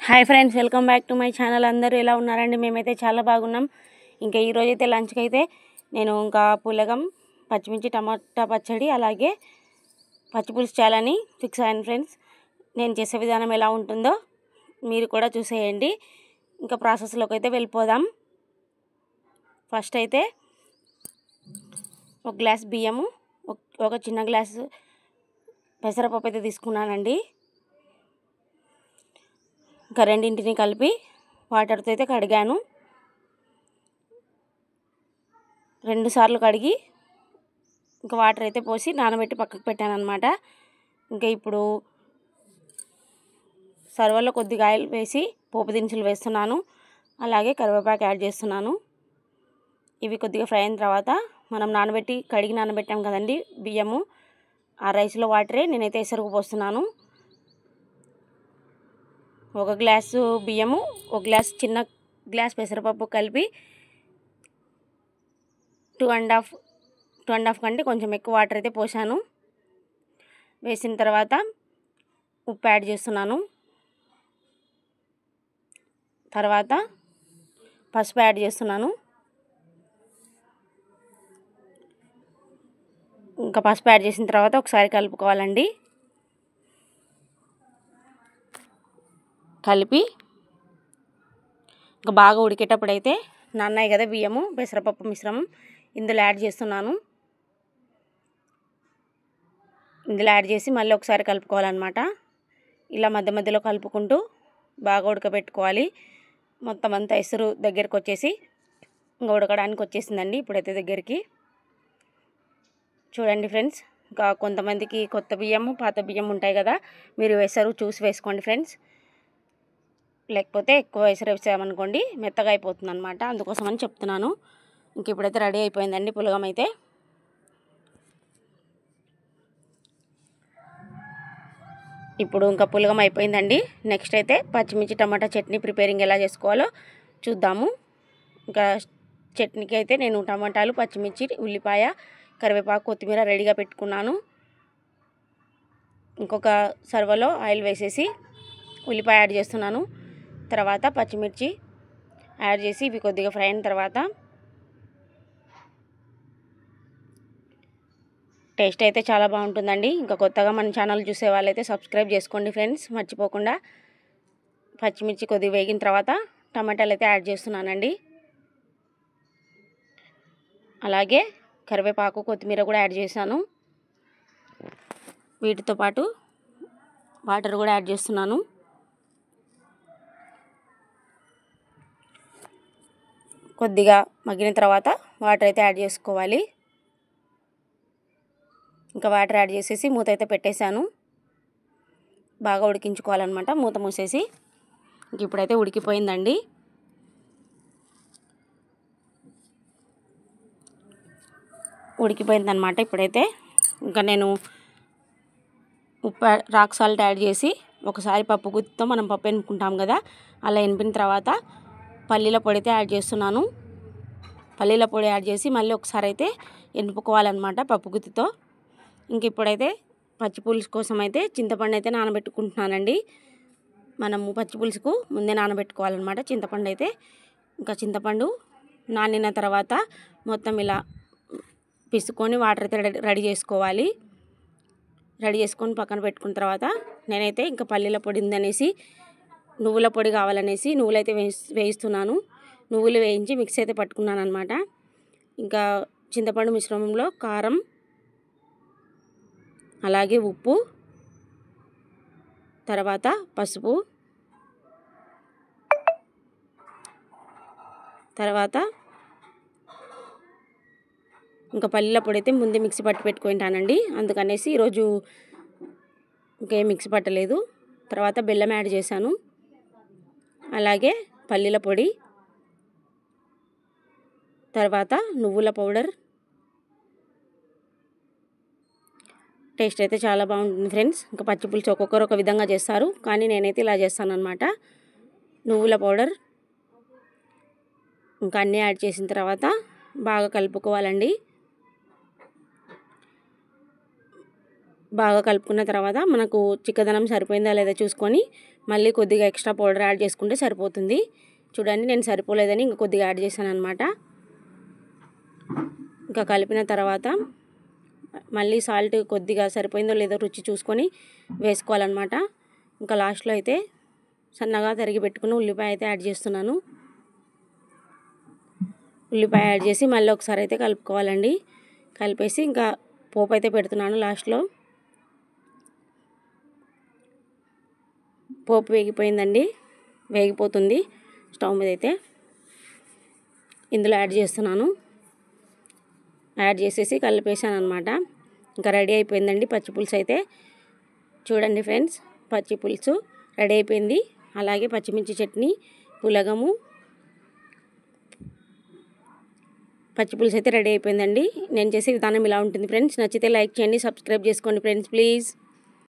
Hi friends, welcome back to my channel. అందరూ ఎలా ఉన్నారండి? మేమైతే చాలా బాగున్నాం. ఇంకా ఈరోజు అయితే లంచ్కి అయితే నేను ఇంకా పులగం, పచ్చిమిర్చి, టమాటా పచ్చడి, అలాగే పచ్చిపులుసు చేయాలని ఫిక్స్ అయ్యాను ఫ్రెండ్స్. నేను చేసే విధానం ఎలా ఉంటుందో మీరు కూడా చూసేయండి. ఇంకా ప్రాసెస్లోకి అయితే వెళ్ళిపోదాం. ఫస్ట్ అయితే ఒక గ్లాస్ బియ్యము, ఒక చిన్న గ్లాసు పెసరపప్పు అయితే తీసుకున్నానండి. ఇంకా రెండింటిని కలిపి వాటర్తో అయితే కడిగాను. 2 సార్లు కడిగి ఇంకా వాటర్ అయితే పోసి నానబెట్టి పక్కకు పెట్టాను అనమాట. ఇంకా ఇప్పుడు సర్వలో కొద్దిగా ఆయిల్ వేసి పోపు దినుసులు వేస్తున్నాను. అలాగే కరివేపాకు యాడ్ చేస్తున్నాను. ఇవి కొద్దిగా ఫ్రై అయిన తర్వాత మనం కడిగి నానబెట్టాం కదండి బియ్యము, ఆ రైస్లో వాటరే నేనైతే ఎసరుకు పోస్తున్నాను. 1 గ్లాసు బియ్యము, 1 గ్లాస్ చిన్న గ్లాస్ పెసరపప్పు కలిపి 2.5 కంటే కొంచెం ఎక్కువ వాటర్ అయితే పోసాను. వేసిన తర్వాత ఉప్పు యాడ్ చేస్తున్నాను. తర్వాత పసుపు యాడ్ చేస్తున్నాను. ఇంకా పసుపు యాడ్ చేసిన తర్వాత ఒకసారి కలుపుకోవాలండి. కలిపి ఇంకా బాగా ఉడికేటప్పుడు అయితే నాన్నాయి కదా బియ్యము, పెసరపప్పు మిశ్రమం ఇందులో యాడ్ చేస్తున్నాను. ఇందులో యాడ్ చేసి మళ్ళీ ఒకసారి కలుపుకోవాలన్నమాట. ఇలా మధ్య మధ్యలో కలుపుకుంటూ బాగా ఉడకబెట్టుకోవాలి. మొత్తం అంతా ఎసురు దగ్గరికి వచ్చేసి ఇంకా ఉడకడానికి వచ్చేసిందండి ఇప్పుడైతే దగ్గరికి. చూడండి ఫ్రెండ్స్, ఇంకా కొంతమందికి కొత్త బియ్యము, పాత బియ్యం ఉంటాయి కదా, మీరు ఎసరు చూసి వేసుకోండి ఫ్రెండ్స్. లేకపోతే ఎక్కువ ఎసరు వేసామనుకోండి మెత్తగా అయిపోతుంది అనమాట, అందుకోసమని చెప్తున్నాను. ఇంక ఇప్పుడైతే రెడీ అయిపోయిందండి పులగం అయితే. ఇప్పుడు ఇంకా పులగం అయిపోయిందండి. నెక్స్ట్ అయితే పచ్చిమిర్చి టమాటా చట్నీ ప్రిపేరింగ్ ఎలా చేసుకోవాలో చూద్దాము. ఇంకా చట్నీకి అయితే నేను టమాటాలు, పచ్చిమిర్చి, ఉల్లిపాయ, కరివేపాకు, కొత్తిమీర రెడీగా పెట్టుకున్నాను. ఇంకొక సర్వలో ఆయిల్ వేసేసి ఉల్లిపాయ యాడ్ చేస్తున్నాను. తర్వాత పచ్చిమిర్చి యాడ్ చేసి ఇవి కొద్దిగా ఫ్రై అయిన తర్వాత టేస్ట్ అయితే చాలా బాగుంటుందండి. ఇంకా కొత్తగా మన ఛానల్ చూసే వాళ్ళైతే సబ్స్క్రైబ్ చేసుకోండి ఫ్రెండ్స్, మర్చిపోకుండా. పచ్చిమిర్చి కొద్దిగా వేగిన తర్వాత టమాటాలు అయితే యాడ్ చేస్తున్నానండి. అలాగే కరివేపాకు, కొత్తిమీర కూడా యాడ్ చేశాను. వీటితో పాటు వాటర్ కూడా యాడ్ చేస్తున్నాను. కొద్దిగా మగ్గిన తర్వాత వాటర్ అయితే యాడ్ చేసుకోవాలి. ఇంకా వాటర్ యాడ్ చేసేసి మూత అయితే పెట్టేశాను. బాగా ఉడికించుకోవాలన్నమాట మూత మూసేసి. ఇంక ఇప్పుడైతే ఉడికిపోయిందండి. ఉడికిపోయిందనమాట. ఇప్పుడైతే ఇంకా నేను రాక్ సాల్ట్ యాడ్ చేసి ఒకసారి పప్పు గుత్తితో మనం పప్పు ఎనుకుంటాం కదా, అలా ఎనిపిన తర్వాత పల్లీల పొడి అయితే యాడ్ చేస్తున్నాను. పల్లీల పొడి యాడ్ చేసి మళ్ళీ ఒకసారి అయితే ఎనుపుకోవాలన్నమాట పప్పు గుత్తితో. ఇంక ఇప్పుడైతే పచ్చి పులుసు కోసం అయితే చింతపండు అయితే నానబెట్టుకుంటున్నానండి. మనము పచ్చి పులుసుకు ముందే నానబెట్టుకోవాలన్నమాట చింతపండు అయితే. ఇంకా చింతపండు నానిన తర్వాత మొత్తం ఇలా పిసుకొని వాటర్ అయితే రెడీ చేసుకోవాలి. రెడీ చేసుకొని పక్కన పెట్టుకున్న తర్వాత నేనైతే ఇంకా పల్లీల పొడి ఉందనేసి నువ్వుల పొడి కావాలనేసి నువ్వులు అయితే వేయిస్తున్నాను. నువ్వులు వేయించి మిక్స్ అయితే పట్టుకున్నాను అనమాట. ఇంకా చింతపండు మిశ్రమంలో కారం, అలాగే ఉప్పు, తర్వాత పసుపు, తర్వాత ఇంకా పల్లీల పొడి అయితే ముందే మిక్సీ పట్టి పెట్టుకుంటానండి, అందుకనేసి ఈరోజు ఇంకేం మిక్సీ పట్టలేదు. తర్వాత బెల్లం యాడ్ చేశాను. అలాగే పల్లీల పొడి, తర్వాత నువ్వుల పౌడర్. టేస్ట్ అయితే చాలా బాగుంటుంది ఫ్రెండ్స్. ఇంకా పచ్చి పులుసు ఒక్కొక్కరు ఒక విధంగా చేస్తారు, కానీ నేనైతే ఇలా చేస్తాను అనమాట. నువ్వుల పౌడర్ ఇంకా అన్నీ యాడ్ చేసిన తర్వాత బాగా కలుపుకోవాలండి. బాగా కలుపుకున్న తర్వాత మనకు చిక్కదనం సరిపోయిందా లేదా చూసుకొని మళ్ళీ కొద్దిగా ఎక్స్ట్రా పౌడర్ యాడ్ చేసుకుంటే సరిపోతుంది. చూడండి నేను సరిపోలేదని ఇంకా కొద్దిగా యాడ్ చేశాను అనమాట. ఇంకా కలిపిన తర్వాత మళ్ళీ సాల్ట్ కొద్దిగా సరిపోయిందో లేదో రుచి చూసుకొని వేసుకోవాలన్నమాట. ఇంకా లాస్ట్లో అయితే సన్నగా తరిగి పెట్టుకుని ఉల్లిపాయ అయితే యాడ్ చేస్తున్నాను. ఉల్లిపాయ యాడ్ చేసి మళ్ళీ ఒకసారి అయితే కలుపుకోవాలండి. కలిపేసి ఇంకా పోపు అయితే పెడుతున్నాను. లాస్ట్లో పోపు వేగిపోయిందండి, వేగిపోతుంది. స్టవ్ మీద అయితే ఇందులో యాడ్ చేస్తున్నాను. యాడ్ చేసేసి కలిపేసాను అనమాట. ఇంకా రెడీ అయిపోయిందండి పచ్చిపులుసు అయితే. చూడండి ఫ్రెండ్స్, పచ్చిపులుసు రెడీ అయిపోయింది. అలాగే పచ్చిమిర్చి చట్నీ, పులగము, పచ్చిపులుసు అయితే రెడీ అయిపోయిందండి. నేను చేసే విధానం ఇలా ఉంటుంది ఫ్రెండ్స్. నచ్చితే లైక్ చేయండి, సబ్స్క్రైబ్ చేసుకోండి ఫ్రెండ్స్ ప్లీజ్.